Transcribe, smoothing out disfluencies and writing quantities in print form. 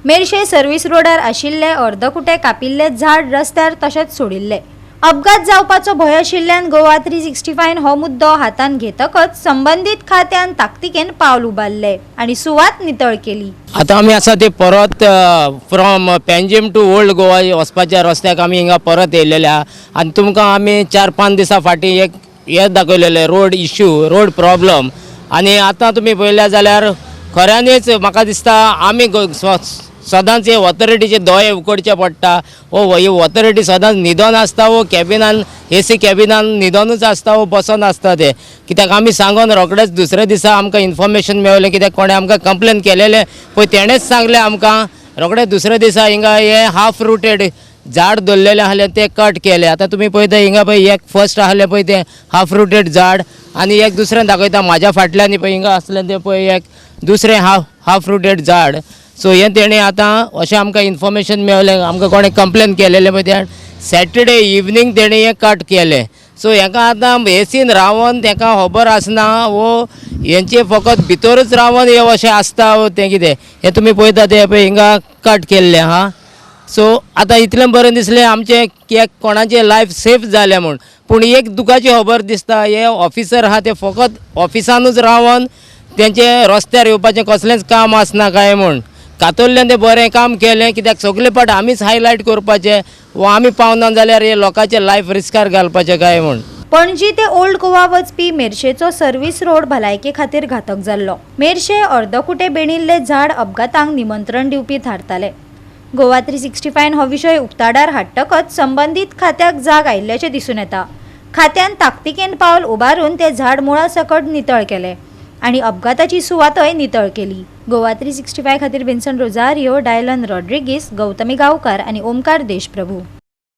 Merces service रोडार आशिल्ले अर्दकुटे कापिल्ले झाड रस्त्यार तशेंच सोडिल्ले। अपघात जावपाचो भंय आशिल्ल्यान गोवा 365 हो मुद्दो हातान घेतकच संबंधित खात्यान ताकतिकेन पावल उबारले आनी सुवात नितळ केली। आता आमी आसा ते परत from Panjim to old Goa वचपाच्या रस्त्याक आमी हिंगा परत येयलेले आहा आनी तुमकां आमी 4-5 दिसां फाटीं एक हे दाखयलेले रोड इश्यू, रोड प्रॉब्लम। आनी आतां तुमी पळयल्या जाल्यार खऱ्यांनीच म्हाका दिसता आमी सदांच हे ऑथॉरिटीचे दोळे उकडचे पडटा। ही ऑथॉरिटी सदांच न्हिदोन आसता वो कॅबिनान AC कॅबिनान न्हिदोनूच आसता वो बसून आसता ते, कित्याक आमी सांगून रोखडेच दुसरे दिसा आमकां इन्फॉर्मेशन मेळ्ळें, कित्याक कोणें आमकां कंप्लेन केलेले पळय तेणेच सांगलें आमकां रोखडेच दुसरे दिसा हिंगा हे हाफ रुटेड झाड दवरलेले आहले ते कट केले। आता तुम्ही पळयता हिंगा पळय एक फर्स्ट आहले पळय ते हाफ रुटेड झाड आनी एक दुसरें दाखयता म्हाज्या फाटल्यान पळय हिंगा आसलें ते पळय एक दुसरें हाफ रुटेड झाड। सो हे तेणी आतां अशें आमकां इन्फॉर्मेशन मेळ्ळें, आमकां कोणें कंप्लेन केलेले पळय ते सॅटर्डे इवनिंग तेणी हे कट केले। सो हेका आतां एसीन रावन तेका खबर आसना वो हेंचे फकत भितरूच रावन हे अशें आसता तें कितें हे तुमी पळयता ते पळय हिंगा कट केल्ले हा। सो आतां इतलें बरें दिसलें आमचें की कोणाचें लायफ सेफ जालें म्हूण, पूण एक दुखाची खबर दिसता हे ऑफिसर आहा ते फकत ऑफिसानूच रावन तेंचे रस्त्यार येवपाचें कसलेंच काम आसना काय म्हूण कातोल्ल्यान तें बरें काम केलें, कित्याक सगळे पाट आमीच हायलायट करपाचें वो आमी पावना जाल्यार हे लोकांचें लायफ रिस्कार घालपाचें काय म्हूण। पणजी ते ओल्ड गोवा वचपी मेर्शेचो सर्व्हिस रोड भलायके खातीर घातक जाल्लो। मेर्शे अर्दकुटे बेणिल्ले झाड अपघातांक निमंत्रण दिवपी थारताले। गोवा 365 हो विशय उक्ताडार हाडटकच संबंधित खात्याक जाग आयिल्ल्याचें दिसून येता। खात्यान ताकतिकेन पावल उबारून ते झाड मुळा सकट नितळ केले आनी अपघाताची सुवातय नितळ केली। गोवा 365 खातीर विन्सन रोजारियो, डायलन रॉड्रिगीस, गौतमी गांवकार आनी ओमकार देशप्रभू।